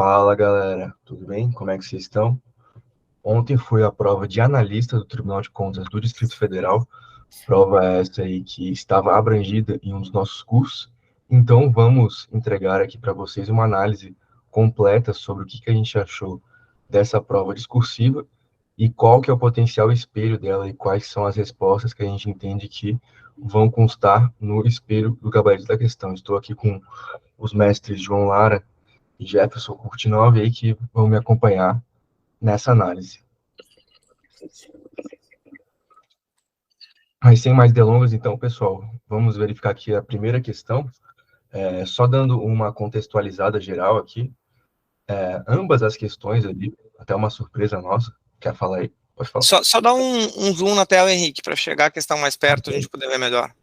Fala galera, tudo bem? Como é que vocês estão? Ontem foi a prova de analista do Tribunal de Contas do Distrito Federal, prova essa aí que estava abrangida em um dos nossos cursos. Então vamos entregar aqui para vocês uma análise completa sobre o que a gente achou dessa prova discursiva e qual que é o potencial espelho dela e quais são as respostas que a gente entende que vão constar no espelho do gabarito da questão. Estou aqui com os mestres João Lara e Jefferson Curtinov aí que vão me acompanhar nessa análise. Mas sem mais delongas, então, pessoal, vamos verificar aqui a primeira questão. Só dando uma contextualizada geral aqui, ambas as questões ali, até uma surpresa nossa. Quer falar aí? Pode falar. Só dá um zoom na tela, Henrique, para chegar a questão mais perto, a gente poder ver melhor.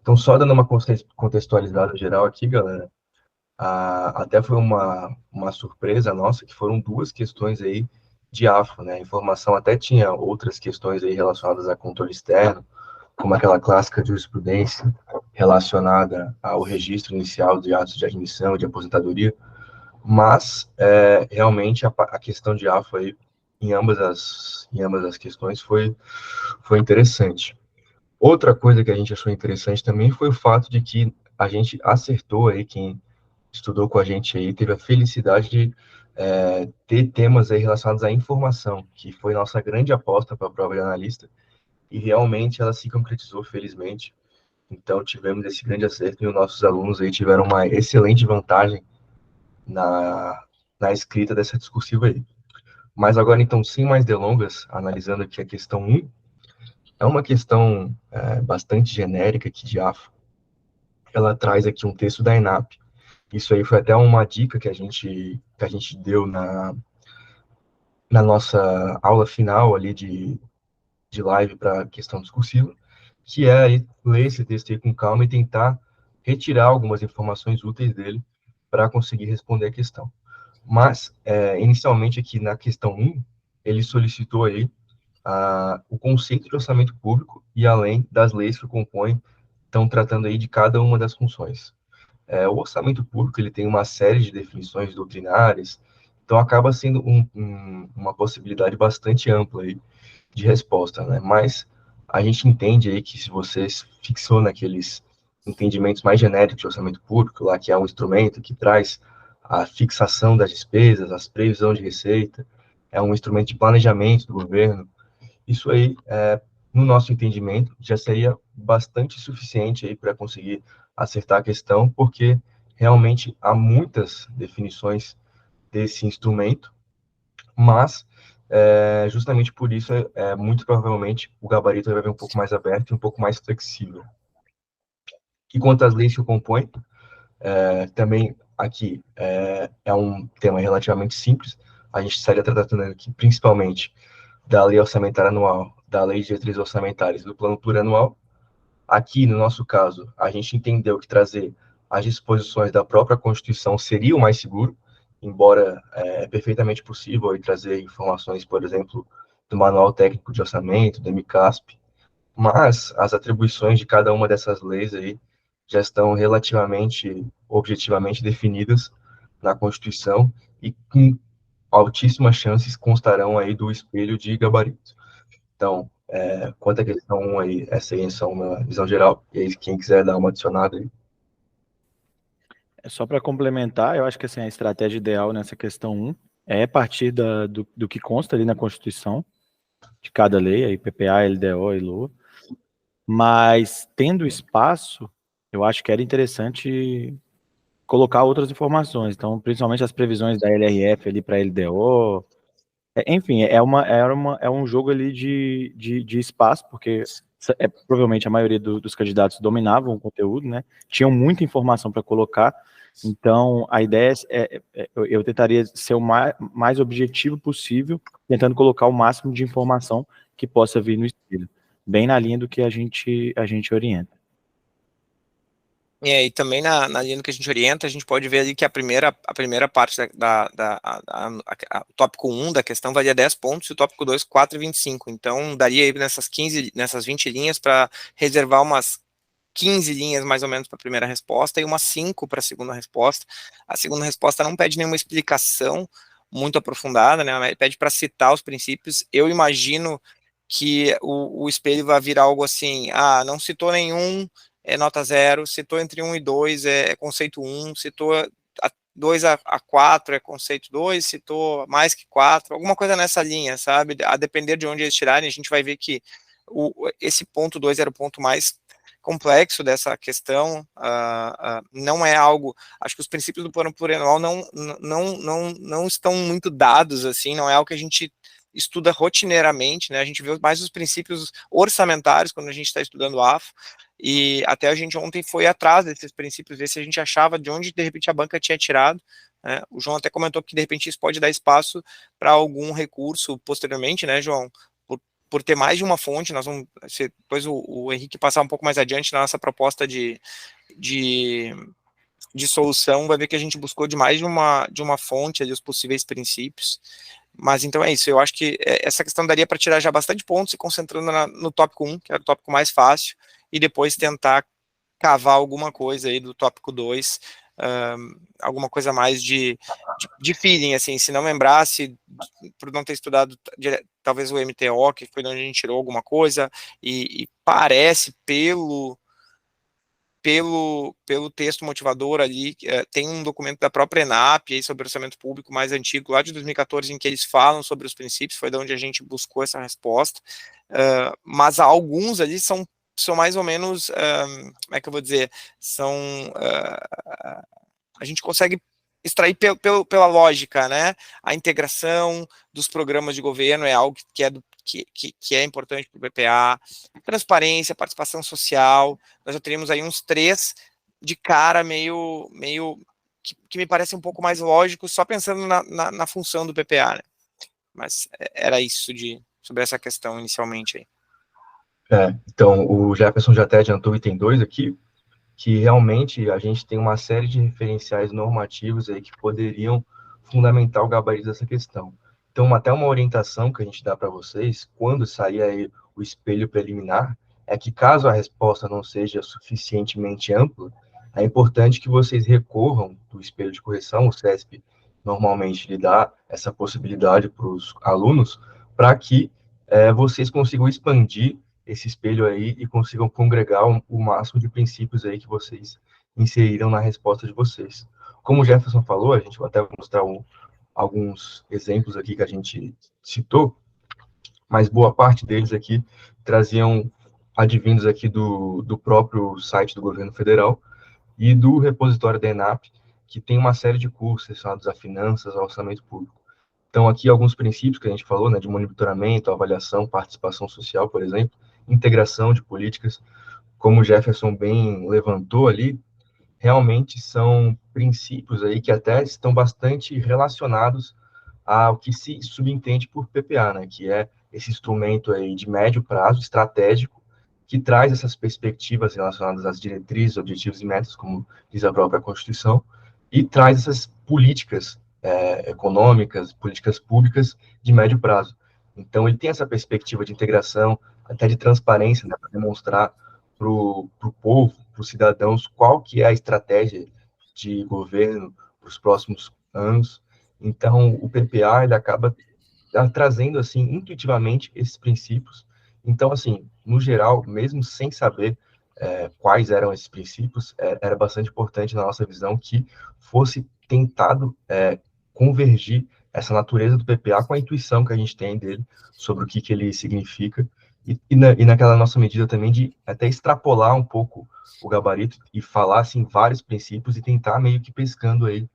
Então, só dando uma contextualizada geral aqui, galera, até foi uma surpresa nossa, que foram duas questões aí de AFO, né? A informação até tinha outras questões aí relacionadas a controle externo, como aquela clássica jurisprudência relacionada ao registro inicial de atos de admissão e de aposentadoria, mas realmente a questão de AFO aí, em ambas as questões foi interessante. Outra coisa que a gente achou interessante também foi o fato de que a gente acertou aí, quem estudou com a gente aí, teve a felicidade de ter temas aí relacionados à informação, que foi nossa grande aposta para a prova de analista, e realmente ela se concretizou, felizmente. Então, tivemos esse grande acerto e os nossos alunos aí tiveram uma excelente vantagem na escrita dessa discursiva aí. Mas agora, então, sem mais delongas, analisando aqui a questão 1, é uma questão bastante genérica aqui de AFO. Ela traz aqui um texto da ENAP. Isso aí foi até uma dica que a gente deu na nossa aula final ali de live para questão discursiva, que é aí ler esse texto aí com calma e tentar retirar algumas informações úteis dele para conseguir responder a questão. Mas, inicialmente aqui na questão 1, ele solicitou aí o conceito de orçamento público e além das leis que o compõem, estão tratando aí de cada uma das funções. O orçamento público ele tem uma série de definições doutrinárias, então acaba sendo uma possibilidade bastante ampla aí de resposta, né? Mas a gente entende aí que se você fixou naqueles entendimentos mais genéricos de orçamento público, lá que é um instrumento que traz a fixação das despesas, as previsões de receita, é um instrumento de planejamento do governo, isso aí, no nosso entendimento, já seria bastante suficiente aí para conseguir acertar a questão, porque realmente há muitas definições desse instrumento, mas justamente por isso, muito provavelmente, o gabarito vai vir um pouco mais aberto e um pouco mais flexível. E quanto às leis que o compõem, também aqui é um tema relativamente simples, a gente estaria tratando aqui principalmente da lei orçamentária anual, da lei de diretrizes orçamentárias, do plano plurianual. Aqui, no nosso caso, a gente entendeu que trazer as disposições da própria Constituição seria o mais seguro, embora perfeitamente possível e trazer informações, por exemplo, do Manual Técnico de Orçamento, do MCASP, mas as atribuições de cada uma dessas leis aí já estão relativamente, objetivamente definidas na Constituição e com altíssimas chances constarão aí do espelho de gabarito. Então, quanto à questão 1 aí, essa aí é uma visão geral, e aí quem quiser dar uma adicionada aí. Só para complementar, eu acho que assim, a estratégia ideal nessa questão 1 é partir do que consta ali na Constituição, de cada lei, aí PPA, LDO e LOA, mas tendo espaço, eu acho que era interessante colocar outras informações, então principalmente as previsões da LRF ali para LDO, enfim, é um jogo ali de espaço, porque provavelmente a maioria dos candidatos dominavam o conteúdo, né? Tinham muita informação para colocar, então a ideia eu tentaria ser o mais objetivo possível, tentando colocar o máximo de informação que possa vir no espelho, bem na linha do que a gente orienta. E também na linha do que a gente orienta, a gente pode ver ali que a primeira parte o tópico 1 da questão valia 10 pontos e o tópico 2, 4,25. Então, daria aí nessas 20 linhas para reservar umas 15 linhas mais ou menos para a primeira resposta e umas 5 para a segunda resposta. A segunda resposta não pede nenhuma explicação muito aprofundada, né? Pede para citar os princípios. Eu imagino que o espelho vai virar algo assim: não citou nenhum, é nota 0, citou entre 1 e 2, é conceito 1, citou 2 a 4 é conceito 2, citou mais que 4, alguma coisa nessa linha, sabe? A depender de onde eles tirarem, a gente vai ver que esse ponto 2 era o ponto mais complexo dessa questão, não é algo, acho que os princípios do plano plurianual não estão muito dados, assim, não é algo que a gente estuda rotineiramente, né, a gente vê mais os princípios orçamentários quando a gente está estudando AFO, e até a gente ontem foi atrás desses princípios, ver se a gente achava de onde de repente a banca tinha tirado, né? O João até comentou que de repente isso pode dar espaço para algum recurso posteriormente, né, João? Por ter mais de uma fonte, nós vamos, depois o Henrique passar um pouco mais adiante na nossa proposta de solução, vai ver que a gente buscou de mais de uma fonte ali os possíveis princípios. Mas então é isso, eu acho que essa questão daria para tirar já bastante pontos, se concentrando no tópico 1, que era o tópico mais fácil, e depois tentar cavar alguma coisa aí do tópico 2, alguma coisa mais de feeling, assim, se não lembrasse, por não ter estudado talvez o MTO, que foi onde a gente tirou alguma coisa, e parece pelo texto motivador ali, tem um documento da própria ENAP aí sobre orçamento público mais antigo, lá de 2014, em que eles falam sobre os princípios, foi de onde a gente buscou essa resposta, mas alguns ali são mais ou menos, como é que eu vou dizer, a gente consegue extrair pela lógica, né? A integração dos programas de governo é algo que é importante para o BPA, transparência, participação social, nós já teríamos aí uns 3 de cara meio que me parece um pouco mais lógico, só pensando na função do BPA, né? Mas era isso sobre essa questão inicialmente aí. Então, o Jefferson já até adiantou o item 2 aqui, que realmente a gente tem uma série de referenciais normativos aí que poderiam fundamentar o gabarito dessa questão. Então, até uma orientação que a gente dá para vocês, quando sair aí o espelho preliminar, é que caso a resposta não seja suficientemente ampla, é importante que vocês recorram do espelho de correção, o CESP normalmente lhe dá essa possibilidade para os alunos, para que vocês consigam expandir esse espelho aí e consigam congregar o máximo de princípios aí que vocês inseriram na resposta de vocês. Como o Jefferson falou, a gente vai até mostrar alguns exemplos aqui que a gente citou, mas boa parte deles aqui traziam advindos aqui do próprio site do governo federal e do repositório da ENAP, que tem uma série de cursos relacionados a finanças, ao orçamento público. Então, aqui alguns princípios que a gente falou, né, de monitoramento, avaliação, participação social, por exemplo, integração de políticas, como o Jefferson bem levantou ali, realmente são princípios aí que até estão bastante relacionados ao que se subentende por PPA, né, que é esse instrumento aí de médio prazo, estratégico, que traz essas perspectivas relacionadas às diretrizes, objetivos e metas, como diz a própria Constituição, e traz essas políticas econômicas, políticas públicas de médio prazo. Então, ele tem essa perspectiva de integração, até de transparência, né, para demonstrar para o povo, para os cidadãos, qual que é a estratégia de governo para os próximos anos. Então, o PPA, ele acaba trazendo, assim, intuitivamente esses princípios. Então, assim, no geral, mesmo sem saber quais eram esses princípios, era bastante importante, na nossa visão, que fosse tentado convergir essa natureza do PPA com a intuição que a gente tem dele sobre o que ele significa e naquela nossa medida também de até extrapolar um pouco o gabarito e falar, assim, vários princípios e tentar meio que pescando aí,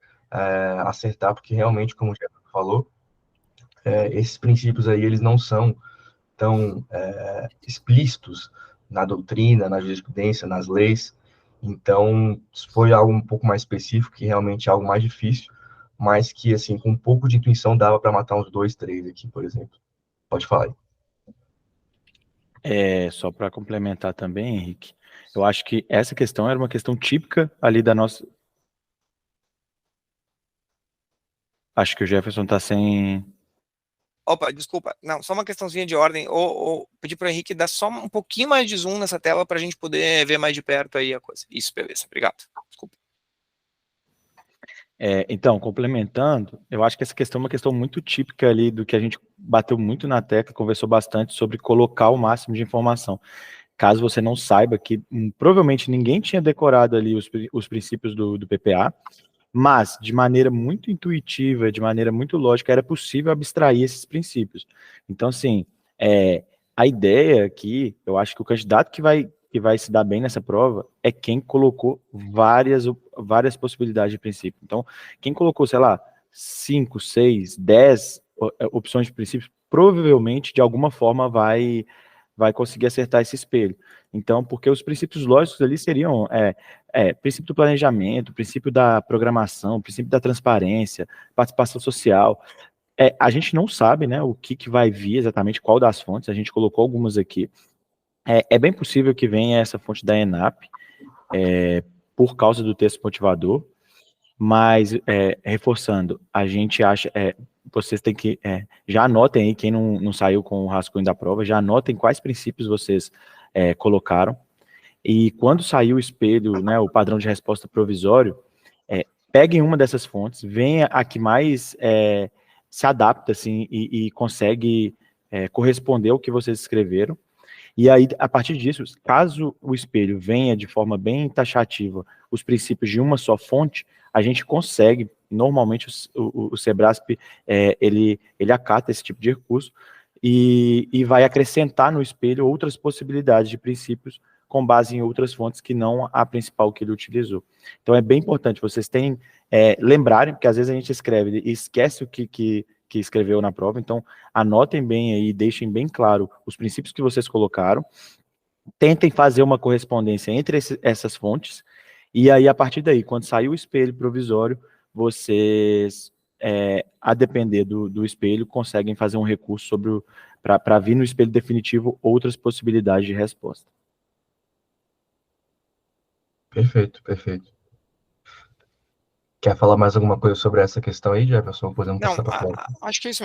acertar, porque realmente, como o Jeff falou, esses princípios aí, eles não são tão explícitos na doutrina, na jurisprudência, nas leis. Então, foi algo um pouco mais específico, que realmente é algo mais difícil, mas que, assim, com um pouco de intuição dava para matar uns 2, 3 aqui, por exemplo. Pode falar aí. Só para complementar também, Henrique, eu acho que essa questão era uma questão típica ali da nossa... Acho que o Jefferson está sem Opa, desculpa. Não, só uma questãozinha de ordem. Ou pedir para o Henrique dar só um pouquinho mais de zoom nessa tela para a gente poder ver mais de perto aí a coisa. Isso, beleza. Obrigado. Desculpa. Então, complementando, eu acho que essa questão é uma questão muito típica ali do que a gente bateu muito na tecla, conversou bastante sobre colocar o máximo de informação. Caso você não saiba que provavelmente ninguém tinha decorado ali os princípios do PPA, mas de maneira muito intuitiva, de maneira muito lógica, era possível abstrair esses princípios. Então, assim, a ideia aqui, eu acho que o candidato que vai se dar bem nessa prova é quem colocou várias possibilidades de princípio. Então, quem colocou, sei lá, 5, 6, 10 opções de princípios, provavelmente, de alguma forma, vai conseguir acertar esse espelho. Então, porque os princípios lógicos ali seriam princípio do planejamento, princípio da programação, princípio da transparência, participação social. A gente não sabe, né, o que vai vir exatamente, qual das fontes, a gente colocou algumas aqui. É bem possível que venha essa fonte da ENAP, por causa do texto motivador, mas, reforçando, a gente acha, vocês têm que, já anotem aí, quem não saiu com o rascunho da prova, já anotem quais princípios vocês colocaram, e quando sair o espelho, né, o padrão de resposta provisório, peguem uma dessas fontes, venha a que mais se adapta, assim, e consegue corresponder ao que vocês escreveram. E aí, a partir disso, caso o espelho venha de forma bem taxativa os princípios de uma só fonte, a gente consegue, normalmente o Sebrasp, ele acata esse tipo de recurso e vai acrescentar no espelho outras possibilidades de princípios com base em outras fontes que não a principal que ele utilizou. Então é bem importante vocês lembrarem, porque às vezes a gente escreve e esquece o que escreveu na prova, então anotem bem aí, deixem bem claro os princípios que vocês colocaram, tentem fazer uma correspondência entre essas fontes, e aí a partir daí, quando sair o espelho provisório, vocês, a depender do espelho, conseguem fazer um recurso para vir no espelho definitivo outras possibilidades de resposta. Perfeito, perfeito. Quer falar mais alguma coisa sobre essa questão aí, Jefferson? Podemos Não, passar para frente. acho que é isso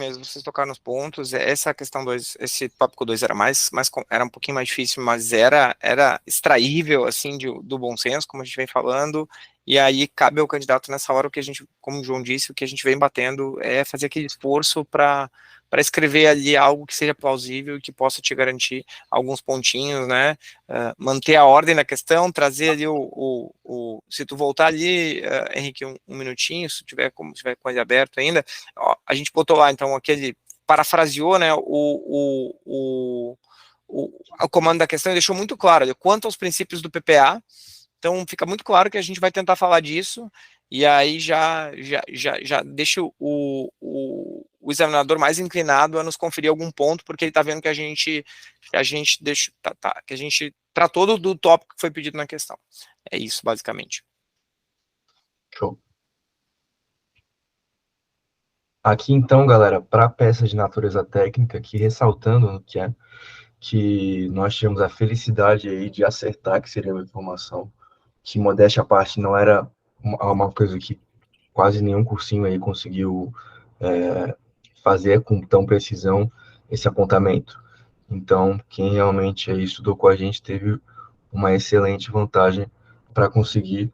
mesmo, vocês tocaram nos pontos, essa questão 2, esse tópico 2 era era um pouquinho mais difícil, mas era extraível, assim, do bom senso, como a gente vem falando, e aí cabe ao candidato nessa hora o que a gente, como o João disse, o que a gente vem batendo é fazer aquele esforço para escrever ali algo que seja plausível e que possa te garantir alguns pontinhos, né, manter a ordem na questão, trazer ali se tu voltar ali, Henrique, um minutinho, se tiver com ele aberto ainda, ó, a gente botou lá, então, parafraseou, né, o comando da questão e deixou muito claro, quanto aos princípios do PPA, então fica muito claro que a gente vai tentar falar disso, e aí já deixa o examinador mais inclinado a nos conferir algum ponto, porque ele está vendo que a gente tratou do tópico que foi pedido na questão. É isso, basicamente. Show. Aqui, então, galera, para a peça de natureza técnica, aqui ressaltando que nós tivemos a felicidade aí de acertar que seria uma informação, que modéstia à parte não era uma coisa que quase nenhum cursinho aí conseguiu fazer com tão precisão esse apontamento. Então, quem realmente aí estudou com a gente teve uma excelente vantagem para conseguir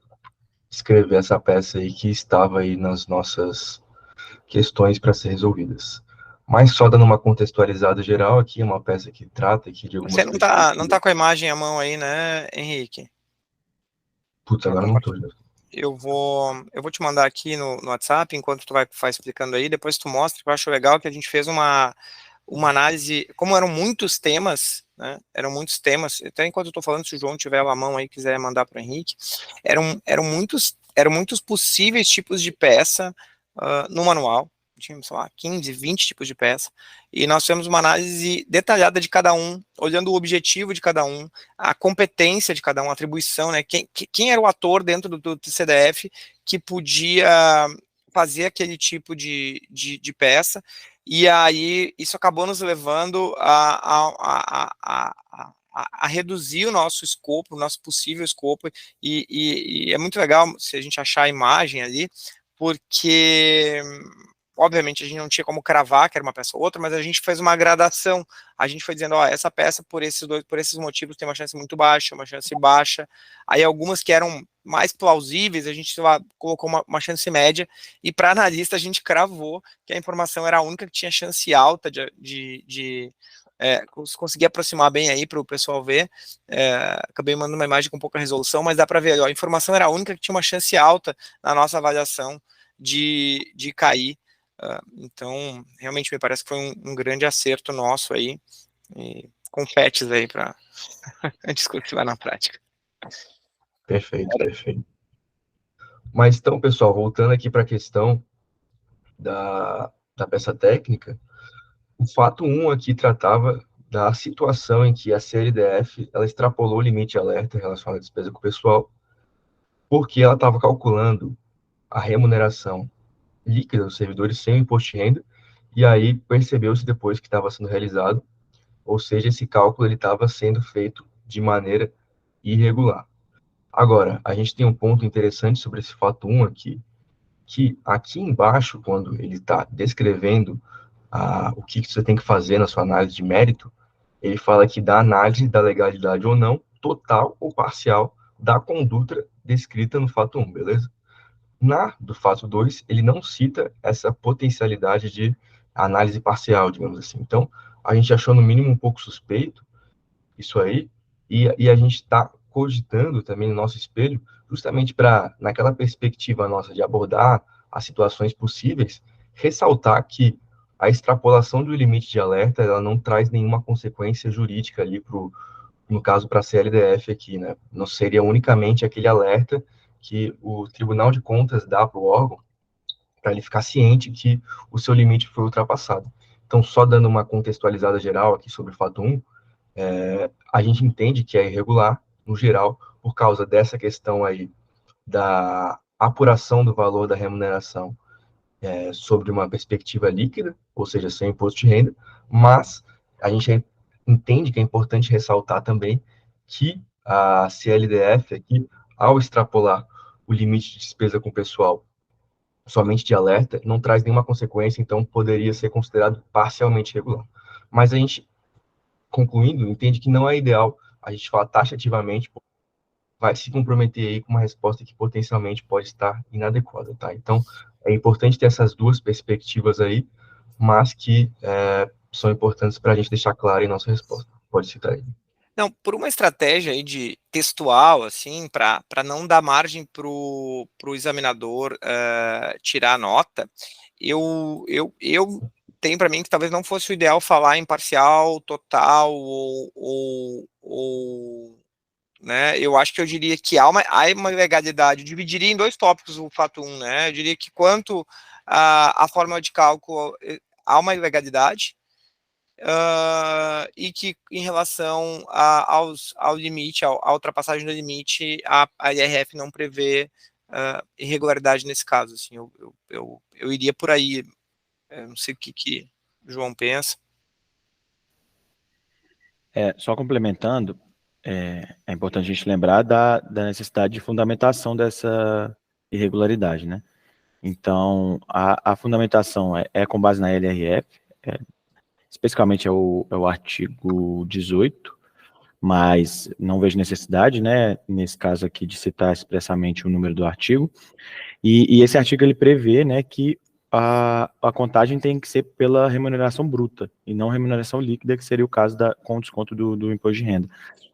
escrever essa peça aí que estava aí nas nossas questões para ser resolvidas. Mas só dando uma contextualizada geral aqui, uma peça que trata aqui de algumas... Você não tá com a imagem à mão aí, né, Henrique? Putz, agora não tô. Eu vou te mandar aqui no WhatsApp, enquanto tu vai explicando aí, depois tu mostra, que eu acho legal que a gente fez uma análise, como eram muitos temas, né, até enquanto eu tô falando, se o João tiver a mão aí e quiser mandar para o Henrique, eram muitos possíveis tipos de peça no manual, tínhamos, sei lá, 15, 20 tipos de peça, e nós fizemos uma análise detalhada de cada um, olhando o objetivo de cada um, a competência de cada um, a atribuição, né, quem era o ator dentro do TCDF que podia fazer aquele tipo de peça, e aí isso acabou nos levando a reduzir o nosso escopo, o nosso possível escopo, e é muito legal se a gente achar a imagem ali, porque obviamente a gente não tinha como cravar que era uma peça ou outra, mas a gente fez uma gradação, a gente foi dizendo, ó, essa peça por esses motivos tem uma chance muito baixa, uma chance baixa, aí algumas que eram mais plausíveis, a gente colocou uma chance média, e para analista a gente cravou que a informação era a única que tinha chance alta de conseguir aproximar bem aí para o pessoal ver, acabei mandando uma imagem com pouca resolução, mas dá para ver, ó, a informação era a única que tinha uma chance alta na nossa avaliação de cair, então realmente me parece que foi um grande acerto nosso aí, e confetes aí para discutir lá na prática. Perfeito, perfeito. Mas então, pessoal, voltando aqui para a questão da peça técnica, o fato 1 aqui tratava da situação em que a CLDF ela extrapolou o limite de alerta relacionado à despesa com o pessoal, porque ela estava calculando a remuneração líquida dos servidores sem o imposto de renda, e aí percebeu-se depois que estava sendo realizado, ou seja, esse cálculo ele estava sendo feito de maneira irregular. Agora, a gente tem um ponto interessante sobre esse fato 1 aqui, que aqui embaixo, quando ele está descrevendo o que você tem que fazer na sua análise de mérito, ele fala aqui da análise da legalidade ou não, total ou parcial, da conduta descrita no fato 1, beleza? Do fato 2, ele não cita essa potencialidade de análise parcial, digamos assim. Então, a gente achou no mínimo um pouco suspeito isso aí, e a gente está cogitando também no nosso espelho, justamente para, naquela perspectiva nossa de abordar as situações possíveis, ressaltar que a extrapolação do limite de alerta, ela não traz nenhuma consequência jurídica ali no caso para a CLDF aqui, né? Não seria unicamente aquele alerta que o Tribunal de Contas dá para o órgão, para ele ficar ciente que o seu limite foi ultrapassado. Então, só dando uma contextualizada geral aqui sobre o fato 1, a gente entende que é irregular, no geral, por causa dessa questão aí da apuração do valor da remuneração sobre uma perspectiva líquida, ou seja, sem imposto de renda, mas a gente entende que é importante ressaltar também que a CLDF aqui, ao extrapolar o limite de despesa com o pessoal somente de alerta, não traz nenhuma consequência, então poderia ser considerado parcialmente regular. Mas a gente, concluindo, entende que não é ideal a gente falar taxativamente, vai se comprometer aí com uma resposta que potencialmente pode estar inadequada, tá? Então, é importante ter essas duas perspectivas aí, mas que são importantes para a gente deixar claro em nossa resposta. Pode citar aí. Não, por uma estratégia aí de textual, assim, para não dar margem para o examinador tirar a nota, eu tenho para mim que talvez não fosse o ideal falar em parcial, total ou né, eu acho que eu diria que há uma legalidade, eu dividiria em dois tópicos o fato 1, né, eu diria que quanto a forma de cálculo há uma ilegalidade, e que em relação ao limite, à ultrapassagem do limite, a IRF não prevê irregularidade nesse caso, assim, eu iria por aí, não sei o que o João pensa. Só complementando, é importante a gente lembrar da necessidade de fundamentação dessa irregularidade, né? Então, a fundamentação é com base na LRF, especificamente é o artigo 18, mas não vejo necessidade, né, nesse caso aqui, de citar expressamente o número do artigo, e esse artigo ele prevê, né, que a contagem tem que ser pela remuneração bruta, e não remuneração líquida, que seria o caso com desconto do imposto de renda.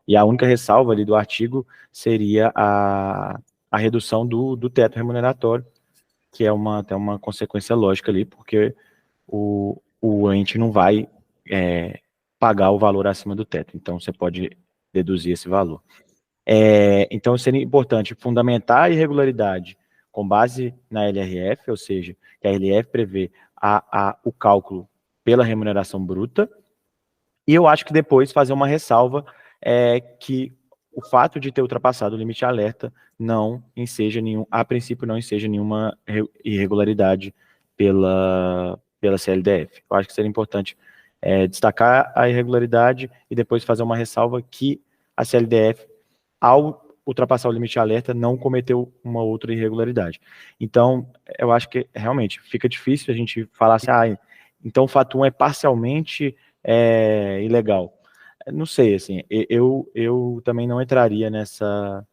E a única ressalva ali do artigo seria a redução do teto remuneratório, que é até uma consequência lógica ali, porque o ente não vai pagar o valor acima do teto, então você pode deduzir esse valor. Então seria importante fundamentar a irregularidade com base na LRF, ou seja, que a LRF prevê o cálculo pela remuneração bruta, e eu acho que depois fazer uma ressalva que o fato de ter ultrapassado o limite de alerta a princípio não enseja nenhuma irregularidade pela CLDF. Eu acho que seria importante destacar a irregularidade e depois fazer uma ressalva que a CLDF, ao ultrapassar o limite de alerta, não cometeu uma outra irregularidade. Então, eu acho que realmente fica difícil a gente falar assim, então o fato 1 é parcialmente ilegal. Não sei, assim, eu também não entraria nessa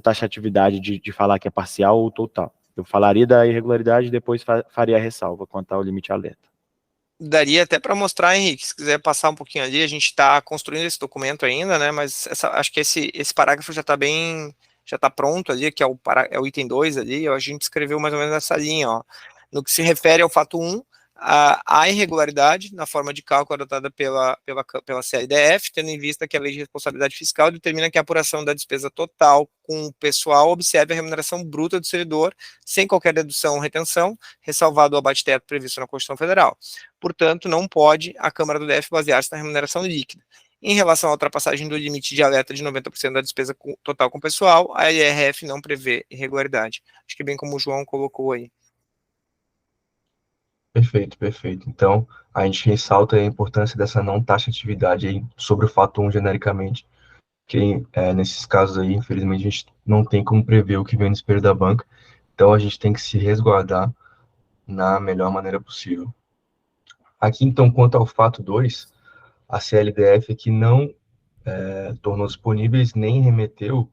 taxatividade de falar que é parcial ou total. Eu falaria da irregularidade e depois faria a ressalva quanto ao limite de alerta. Daria até para mostrar, Henrique, se quiser passar um pouquinho ali, a gente está construindo esse documento ainda, né, mas acho que esse parágrafo já está pronto ali, que é o item 2 ali, a gente escreveu mais ou menos nessa linha, ó. No que se refere ao fato 1, a irregularidade na forma de cálculo adotada pela CLDF, tendo em vista que a Lei de Responsabilidade Fiscal determina que a apuração da despesa total com o pessoal observe a remuneração bruta do servidor, sem qualquer dedução ou retenção, ressalvado o abate-teto previsto na Constituição Federal. Portanto, não pode a Câmara do DF basear-se na remuneração líquida. Em relação à ultrapassagem do limite de alerta de 90% da despesa total com o pessoal, a IRF não prevê irregularidade. Acho que bem como o João colocou aí. Perfeito, perfeito. Então, a gente ressalta a importância dessa não taxatividade aí sobre o fato 1 genericamente, que nesses casos aí, infelizmente, a gente não tem como prever o que vem no espelho da banca, então a gente tem que se resguardar na melhor maneira possível. Aqui, então, quanto ao fato 2, a CLDF aqui não tornou disponíveis nem remeteu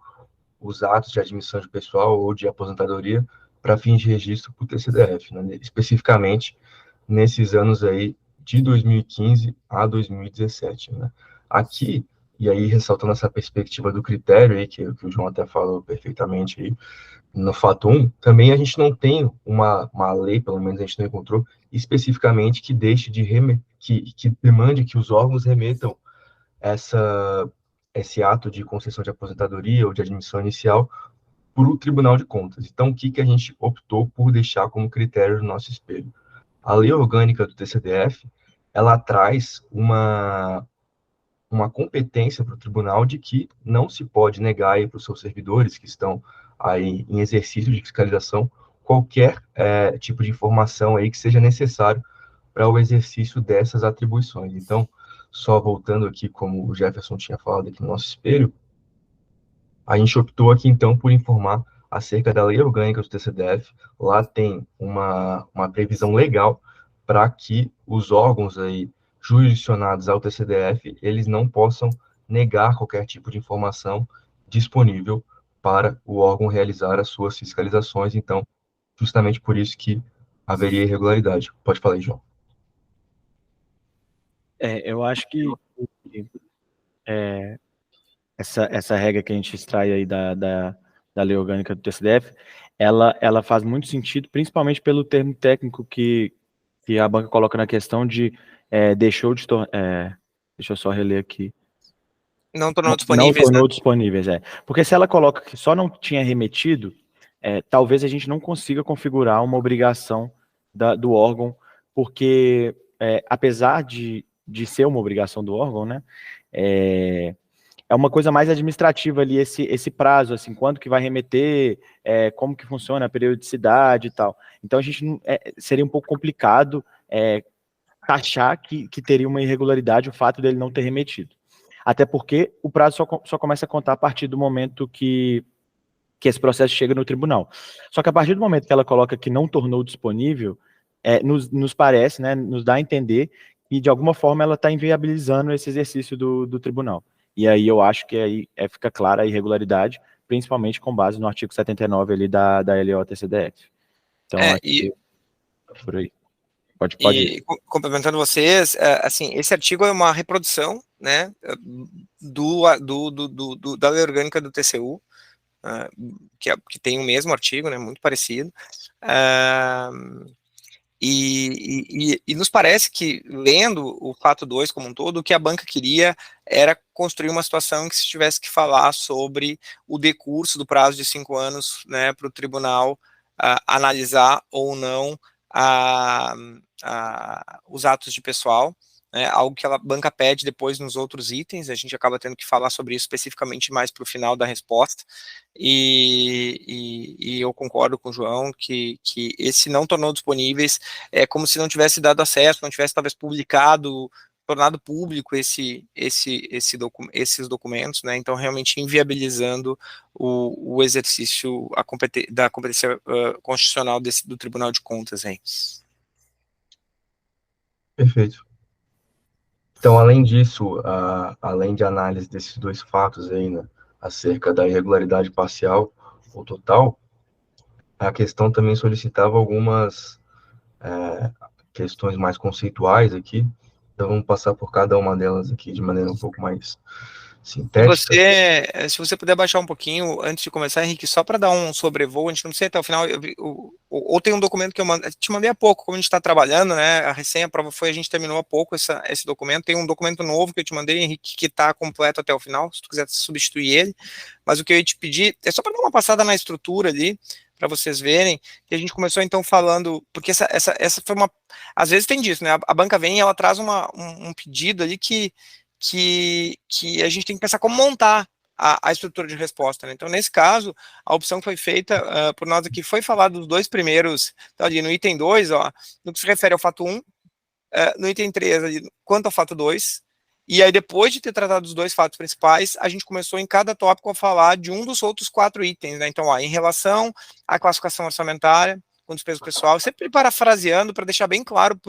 os atos de admissão de pessoal ou de aposentadoria para fins de registro para o TCDF, né? Especificamente nesses anos aí de 2015 a 2017, né? Aqui, e aí ressaltando essa perspectiva do critério aí, que o João até falou perfeitamente aí, no fato 1, também a gente não tem uma lei, pelo menos a gente não encontrou, especificamente que deixe de que demande que os órgãos remetam esse ato de concessão de aposentadoria ou de admissão inicial para o Tribunal de Contas. Então, o que a gente optou por deixar como critério no nosso espelho? A lei orgânica do TCDF, ela traz uma competência para o tribunal de que não se pode negar para os seus servidores que estão aí em exercício de fiscalização qualquer tipo de informação aí que seja necessário para o exercício dessas atribuições. Então, só voltando aqui, como o Jefferson tinha falado aqui no nosso espelho, a gente optou aqui, então, por informar acerca da lei orgânica do TCDF. Lá tem uma previsão legal para que os órgãos aí jurisdicionados ao TCDF, eles não possam negar qualquer tipo de informação disponível para o órgão realizar as suas fiscalizações. Então, justamente por isso que haveria irregularidade. Pode falar aí, João. Eu acho que essa regra que a gente extrai aí da lei orgânica do TCDF, ela faz muito sentido, principalmente pelo termo técnico que a banca coloca na questão de deixou de deixa eu só reler aqui. Não tornou disponíveis, não tornou disponíveis, Porque se ela coloca que só não tinha remetido, talvez a gente não consiga configurar uma obrigação do órgão, porque apesar de ser uma obrigação do órgão, né, é uma coisa mais administrativa ali, esse prazo, assim, quando que vai remeter, como que funciona a periodicidade e tal. Então, a gente seria um pouco complicado achar que teria uma irregularidade o fato dele não ter remetido. Até porque o prazo só começa a contar a partir do momento que esse processo chega no tribunal. Só que a partir do momento que ela coloca que não tornou disponível, nos parece, né, nos dá a entender que, de alguma forma, ela está inviabilizando esse exercício do tribunal. E aí eu acho que aí fica clara a irregularidade, principalmente com base no artigo 79 ali da LO-TCDF. Então, acho que por aí. Pode e ir. Complementando vocês, assim, esse artigo é uma reprodução, né, da lei orgânica do TCU, que tem o mesmo artigo, né, muito parecido, e nos parece que, lendo o fato 2 como um todo, o que a banca queria era construir uma situação em que se tivesse que falar sobre o decurso do prazo de 5 anos, né, para o tribunal analisar ou não os atos de pessoal, né, algo que a banca pede depois nos outros itens. A gente acaba tendo que falar sobre isso especificamente mais para o final da resposta, e eu concordo com o João que esse não tornou disponíveis, é como se não tivesse dado acesso, não tivesse talvez publicado tornado público esses documentos, né? Então, realmente inviabilizando o exercício da competência constitucional do Tribunal de Contas aí. Perfeito. Então, além disso, além de análise desses dois fatos aí, né, acerca da irregularidade parcial ou total, a questão também solicitava algumas questões mais conceituais aqui. Então, vamos passar por cada uma delas aqui de maneira um pouco mais sintética. Se você puder baixar um pouquinho antes de começar, Henrique, só para dar um sobrevoo, a gente não precisa ir até o final. Ou tem um documento que eu te mandei há pouco, como a gente está trabalhando, né? A prova foi, a gente terminou há pouco esse documento. Tem um documento novo que eu te mandei, Henrique, que está completo até o final, se tu quiser substituir ele. Mas o que eu ia te pedir é só para dar uma passada na estrutura ali, para vocês verem, que a gente começou então falando, porque essa foi uma. Às vezes tem disso, né? A banca vem e ela traz um pedido ali que a gente tem que pensar como montar a estrutura de resposta, né? Então, nesse caso, a opção que foi feita por nós aqui foi falar dos dois primeiros, então, ali no item 2, ó, no que se refere ao fato 1, no item 3, ali, quanto ao fato 2, e aí depois de ter tratado dos dois fatos principais, a gente começou em cada tópico a falar de um dos outros 4 itens, né? Então, ó, em relação à classificação orçamentária, com despesa pessoal, sempre parafraseando para deixar bem claro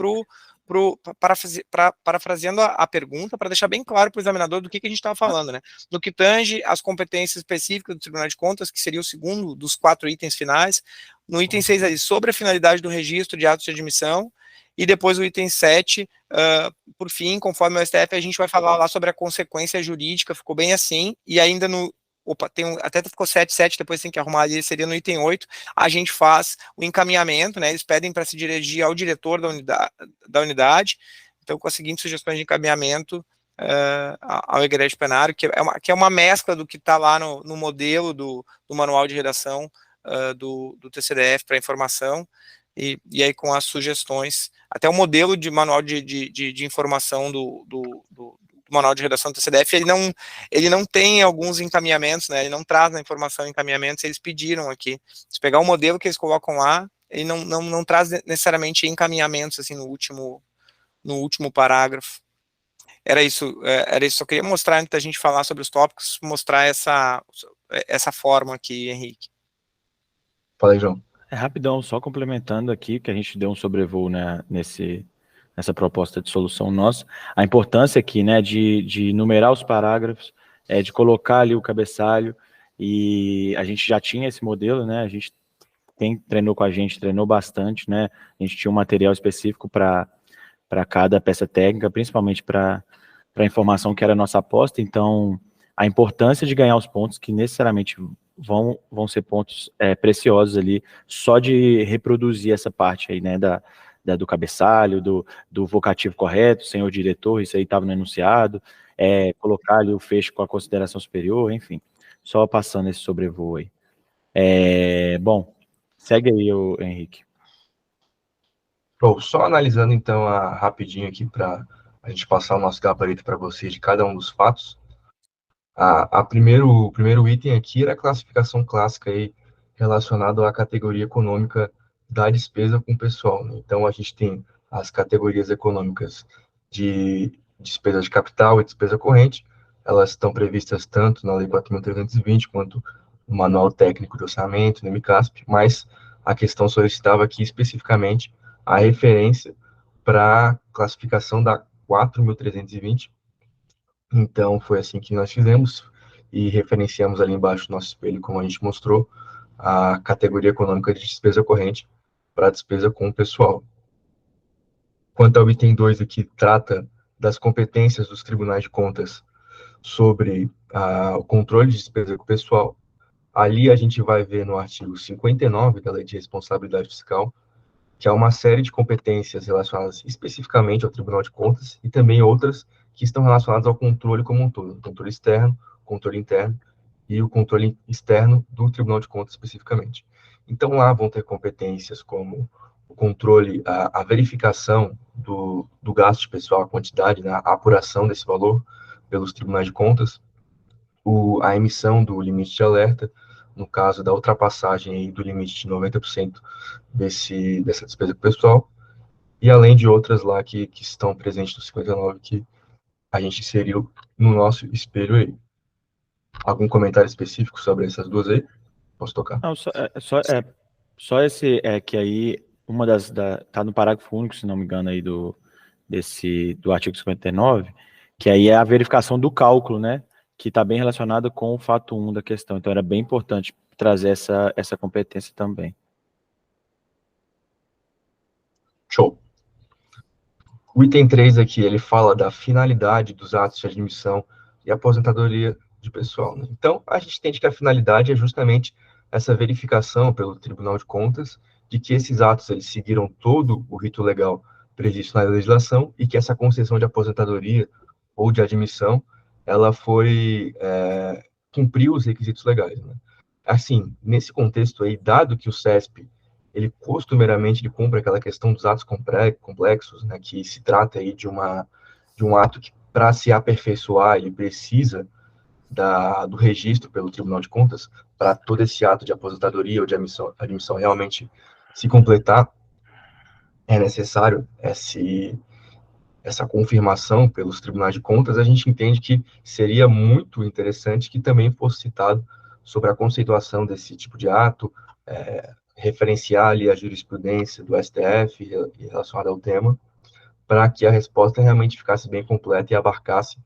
parafraseando a pergunta, para deixar bem claro para o examinador do que a gente estava falando, né? No que tange as competências específicas do Tribunal de Contas, que seria o segundo dos 4 itens finais, no item 6 ali, sobre a finalidade do registro de atos de admissão, e depois o item 7, por fim, conforme o STF, a gente vai falar lá sobre a consequência jurídica, ficou bem assim, e ainda até ficou 7, depois tem que arrumar ali, seria no item 8, a gente faz o encaminhamento, né, eles pedem para se dirigir ao diretor da unidade, então com as seguintes sugestões de encaminhamento ao egrégio plenário, que é uma mescla do que está lá no modelo do manual de redação do TCDF para informação, e aí com as sugestões, até o modelo de manual de informação do manual de redação do TCDF, ele não tem alguns encaminhamentos, né, ele não traz na informação encaminhamentos, eles pediram aqui, se pegar o modelo que eles colocam lá, ele não traz necessariamente encaminhamentos, assim, no último parágrafo. Era isso, só queria mostrar, antes da gente falar sobre os tópicos, mostrar essa forma aqui, Henrique. Fala aí, João. Rapidão, só complementando aqui, que a gente deu um sobrevoo, né, nessa proposta de solução nossa, a importância aqui, né, de numerar os parágrafos, de colocar ali o cabeçalho, e a gente já tinha esse modelo, né, a gente treinou com a gente, treinou bastante, né, a gente tinha um material específico para cada peça técnica, principalmente para a informação que era a nossa aposta, então a importância de ganhar os pontos que necessariamente vão ser pontos preciosos ali, só de reproduzir essa parte aí, né, do cabeçalho, do vocativo correto, senhor diretor, isso aí estava no enunciado, colocar ali o fecho com a consideração superior, enfim, só passando esse sobrevoo aí. Bom, segue aí, Henrique. Bom, só analisando então rapidinho aqui para a gente passar o nosso gabarito para vocês de cada um dos fatos. O primeiro item aqui era a classificação clássica aí, relacionado à categoria econômica da despesa com o pessoal, né? Então, a gente tem as categorias econômicas de despesa de capital e despesa corrente, elas estão previstas tanto na Lei 4.320 quanto no Manual Técnico de Orçamento, no MCASP, mas a questão solicitava aqui especificamente a referência para a classificação da 4.320. Então, foi assim que nós fizemos e referenciamos ali embaixo do nosso espelho, como a gente mostrou, a categoria econômica de despesa corrente para despesa com o pessoal. Quanto ao item 2 aqui, trata das competências dos tribunais de contas sobre o controle de despesa com o pessoal. Ali a gente vai ver no artigo 59 da Lei de Responsabilidade Fiscal, que há uma série de competências relacionadas especificamente ao Tribunal de Contas e também outras que estão relacionadas ao controle como um todo, controle externo, controle interno e o controle externo do Tribunal de Contas especificamente. Então, lá vão ter competências como o controle, a verificação do gasto de pessoal, a quantidade, né, a apuração desse valor pelos tribunais de contas, a emissão do limite de alerta, no caso da ultrapassagem aí do limite de 90% dessa despesa pessoal, e além de outras lá que estão presentes no 59 que a gente inseriu no nosso espelho aí. Algum comentário específico sobre essas duas aí? Posso tocar? Não, só esse, que aí, uma tá no parágrafo único, se não me engano, aí do artigo 59, que aí é a verificação do cálculo, né, que está bem relacionado com o fato 1 da questão. Então, era bem importante trazer essa competência também. Show. O item 3 aqui, ele fala da finalidade dos atos de admissão e aposentadoria de pessoal, né? Então, a gente entende que a finalidade é justamente essa verificação pelo Tribunal de Contas de que esses atos eles seguiram todo o rito legal previsto na legislação e que essa concessão de aposentadoria ou de admissão, ela cumpriu os requisitos legais, né? Assim, nesse contexto aí, dado que o CESP ele costumeiramente ele cumpre aquela questão dos atos complexos, né, que se trata aí de um ato que, para se aperfeiçoar, ele precisa do registro pelo Tribunal de Contas, para todo esse ato de aposentadoria ou de admissão realmente se completar, é necessário essa confirmação pelos tribunais de contas. A gente entende que seria muito interessante que também fosse citado sobre a conceituação desse tipo de ato, referenciar ali a jurisprudência do STF relacionada ao tema, para que a resposta realmente ficasse bem completa e abarcasse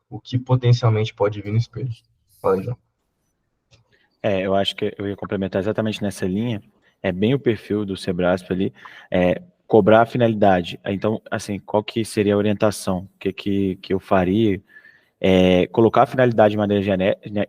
o que potencialmente pode vir no espelho. Fala aí, João. Eu acho que eu ia complementar exatamente nessa linha, é bem o perfil do Sebrasp ali, cobrar a finalidade. Então, assim, qual que seria a orientação? O que eu faria? Colocar a finalidade de maneira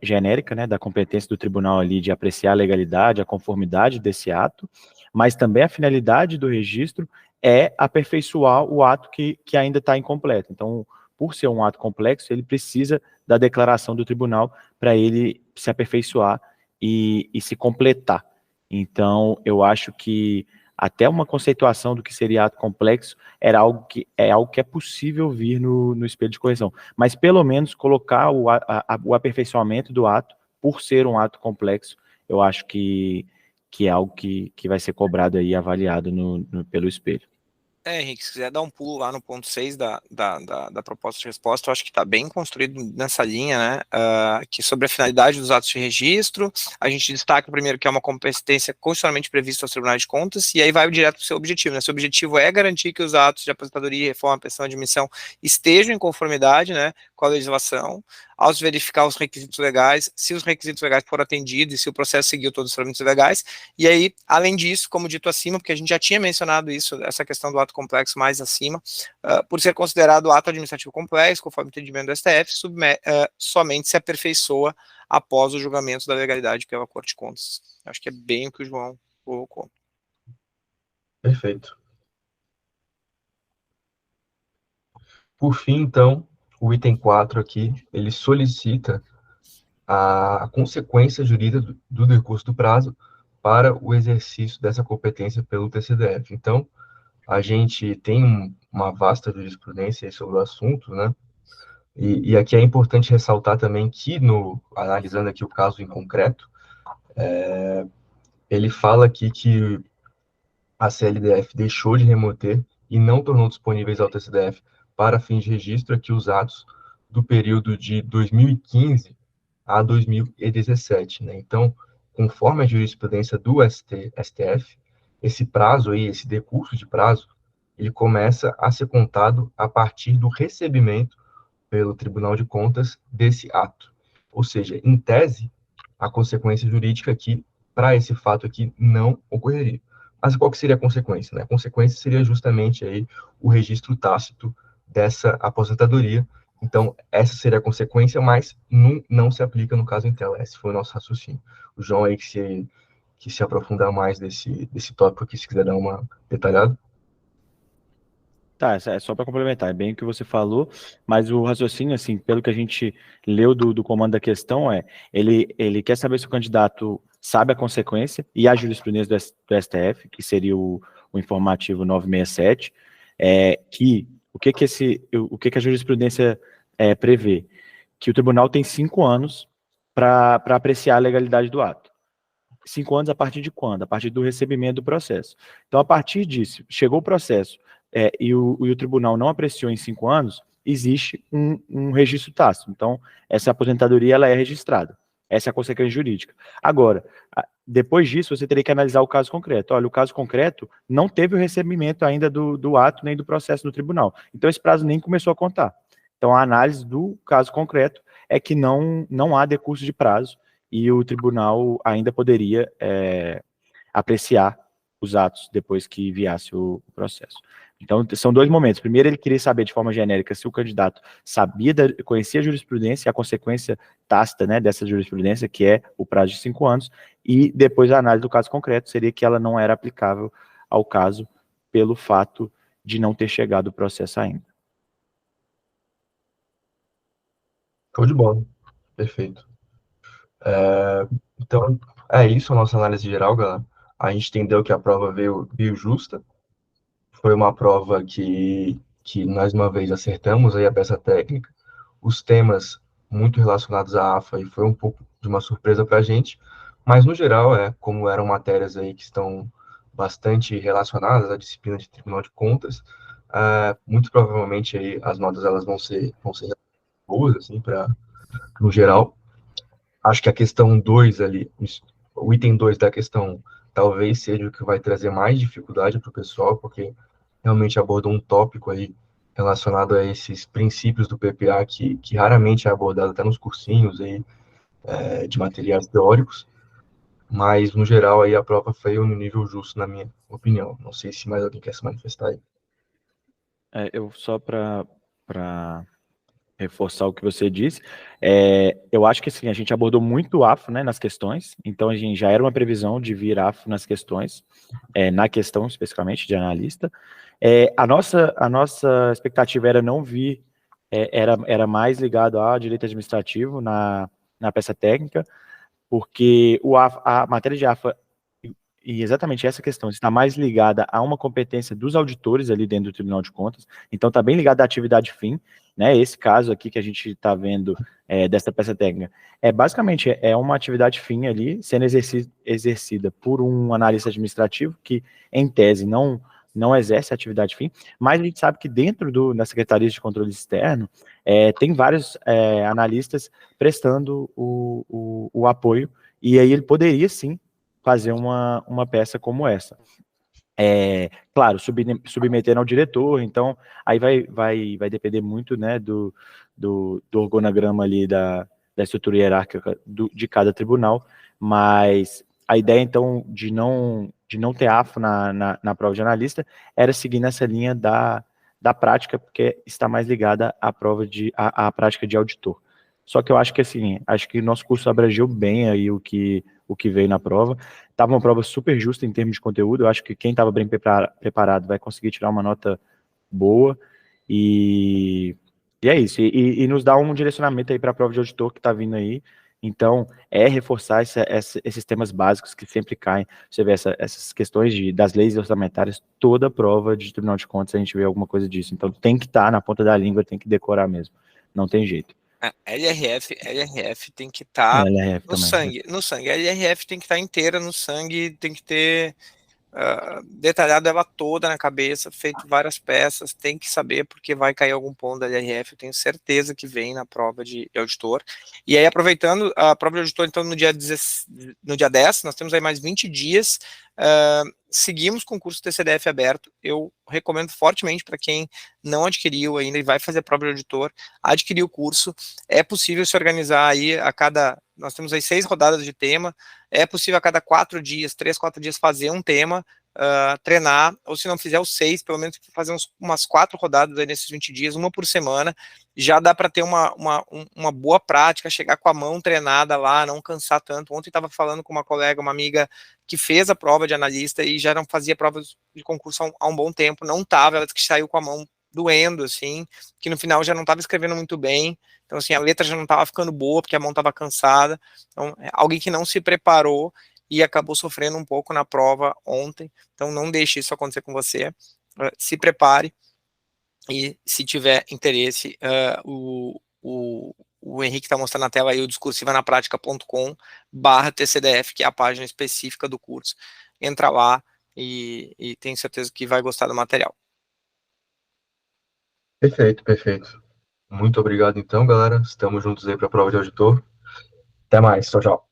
genérica, né, da competência do tribunal ali de apreciar a legalidade, a conformidade desse ato, mas também a finalidade do registro é aperfeiçoar o ato que ainda está incompleto. Então, por ser um ato complexo, ele precisa da declaração do tribunal para ele se aperfeiçoar e se completar. Então, eu acho que até uma conceituação do que seria ato complexo é algo que é possível vir no espelho de correção, mas pelo menos colocar o aperfeiçoamento do ato, por ser um ato complexo, eu acho que é algo que vai ser cobrado aí, avaliado pelo espelho. Henrique, se quiser dar um pulo lá no ponto 6 da proposta de resposta, eu acho que está bem construído nessa linha, né, que sobre a finalidade dos atos de registro, a gente destaca primeiro que é uma competência constitucionalmente prevista aos tribunais de contas, e aí vai direto para o seu objetivo, né, seu objetivo é garantir que os atos de aposentadoria, reforma, pensão, admissão estejam em conformidade, né, com a legislação, ao verificar os requisitos legais, se os requisitos legais foram atendidos e se o processo seguiu todos os trâmites legais, e aí, além disso, como dito acima, porque a gente já tinha mencionado isso, essa questão do ato complexo mais acima, por ser considerado ato administrativo complexo, conforme o entendimento do STF, somente se aperfeiçoa após o julgamento da legalidade pela Corte de Contas. Acho que é bem o que o João colocou. Perfeito. Por fim, então, o item 4 aqui, ele solicita a consequência jurídica do decurso do prazo para o exercício dessa competência pelo TCDF. Então, a gente tem uma vasta jurisprudência sobre o assunto, né? E aqui é importante ressaltar também que, analisando aqui o caso em concreto, ele fala aqui que a CLDF deixou de remeter e não tornou disponíveis ao TCDF para fins de registro aqui os atos do período de 2015 a 2017, né? Então, conforme a jurisprudência do STF, esse prazo aí, esse decurso de prazo, ele começa a ser contado a partir do recebimento pelo Tribunal de Contas desse ato. Ou seja, em tese, a consequência jurídica aqui, para esse fato aqui, não ocorreria. Mas qual que seria a consequência, né? A consequência seria justamente aí o registro tácito dessa aposentadoria. Então, essa seria a consequência, mas não se aplica no caso em tela. Esse foi o nosso raciocínio. O João aí que se aprofundar mais desse tópico aqui, se quiser dar uma detalhada. Tá, é só para complementar, é bem o que você falou, mas o raciocínio, assim, pelo que a gente leu do comando da questão, ele quer saber se o candidato sabe a consequência e a jurisprudência do STF, que seria o informativo 967, o que a jurisprudência prevê? Que o tribunal tem 5 anos para apreciar a legalidade do ato. 5 anos a partir de quando? A partir do recebimento do processo. Então, a partir disso, chegou o processo, e o tribunal não apreciou em 5 anos, existe um registro tácito. Então, essa aposentadoria ela é registrada. Essa é a consequência jurídica. Agora, depois disso, você teria que analisar o caso concreto. Olha, o caso concreto não teve o recebimento ainda do ato nem do processo no tribunal. Então, esse prazo nem começou a contar. Então, a análise do caso concreto é que não há decurso de prazo e o tribunal ainda poderia apreciar os atos depois que viesse o processo. Então, são 2 momentos. Primeiro, ele queria saber de forma genérica se o candidato conhecia a jurisprudência e a consequência tácita, né, dessa jurisprudência, que é o prazo de 5 anos, e depois a análise do caso concreto seria que ela não era aplicável ao caso pelo fato de não ter chegado o processo ainda. Show de bola. Perfeito. Então, é isso a nossa análise geral, galera. A gente entendeu que a prova veio justa. Foi uma prova que mais uma vez acertamos aí a peça técnica. Os temas muito relacionados à AFA e foi um pouco de uma surpresa para a gente, mas no geral, como eram matérias aí que estão bastante relacionadas à disciplina de Tribunal de Contas, muito provavelmente aí as notas elas vão ser boas, assim, no geral. Acho que a questão 2 ali, o item 2 da questão, talvez seja o que vai trazer mais dificuldade para o pessoal, porque realmente abordou um tópico aí relacionado a esses princípios do PPA que raramente é abordado até nos cursinhos aí, de materiais teóricos, mas no geral aí a prova foi no nível justo, na minha opinião. Não sei se mais alguém quer se manifestar aí. Eu só para reforçar o que você disse, eu acho que assim, a gente abordou muito o AFO, né, nas questões, então a gente já era uma previsão de vir AFO nas questões, na questão especificamente de analista. A nossa expectativa era não vir, era mais ligado a direito administrativo na peça técnica, porque a matéria de AFA e exatamente essa questão está mais ligada a uma competência dos auditores ali dentro do Tribunal de Contas, então está bem ligada à atividade fim, né? Esse caso aqui que a gente está vendo dessa peça técnica basicamente uma atividade fim ali sendo exercida por um analista administrativo que, em tese, não exerce atividade fim, mas a gente sabe que dentro da Secretaria de Controle Externo tem vários analistas prestando o apoio, e aí ele poderia sim fazer uma peça como essa. Claro, submetendo ao diretor, então aí vai depender muito, né, do organograma ali da estrutura hierárquica de cada tribunal, mas a ideia, então, de não ter AFO na prova de analista era seguir nessa linha da prática, porque está mais ligada à prova à prática de auditor. Só que eu acho que, assim, o nosso curso abrangeu bem aí o que veio na prova. Estava uma prova super justa em termos de conteúdo, eu acho que quem estava bem preparado vai conseguir tirar uma nota boa, e é isso, e nos dá um direcionamento aí para a prova de auditor que está vindo aí, então reforçar esses temas básicos que sempre caem, você vê essas questões das leis orçamentárias, toda prova de Tribunal de Contas a gente vê alguma coisa disso, então tem que estar na ponta da língua, tem que decorar mesmo, não tem jeito. LRF tem que estar no também. sangue. A LRF tem que estar inteira no sangue, tem que ter detalhado ela toda na cabeça, feito várias peças, tem que saber porque vai cair algum ponto da LRF, eu tenho certeza que vem na prova de auditor. E aí, aproveitando a prova de auditor, então, no dia 10, nós temos aí mais 20 dias, seguimos com o curso TCDF aberto, eu recomendo fortemente para quem não adquiriu ainda e vai fazer a prova de auditor, adquirir o curso, é possível se organizar aí nós temos aí 6 rodadas de tema, é possível a cada 4 dias, 3, 4 dias fazer um tema, treinar, ou se não fizer os 6, pelo menos fazer umas 4 rodadas aí nesses 20 dias, uma por semana, já dá para ter uma boa prática, chegar com a mão treinada lá, não cansar tanto. Ontem estava falando com uma colega, uma amiga que fez a prova de analista e já não fazia provas de concurso há um bom tempo, não estava, ela disse que saiu com a mão doendo, assim, que no final já não estava escrevendo muito bem, então assim, a letra já não estava ficando boa, porque a mão estava cansada, então alguém que não se preparou e acabou sofrendo um pouco na prova ontem, então não deixe isso acontecer com você, se prepare, e se tiver interesse, o Henrique está mostrando na tela aí o discursivanapratica.com/TCDF, que é a página específica do curso, entra lá e tenho certeza que vai gostar do material. Perfeito, perfeito. Muito obrigado então, galera. Estamos juntos aí para a prova de auditor. Até mais. Tchau, tchau.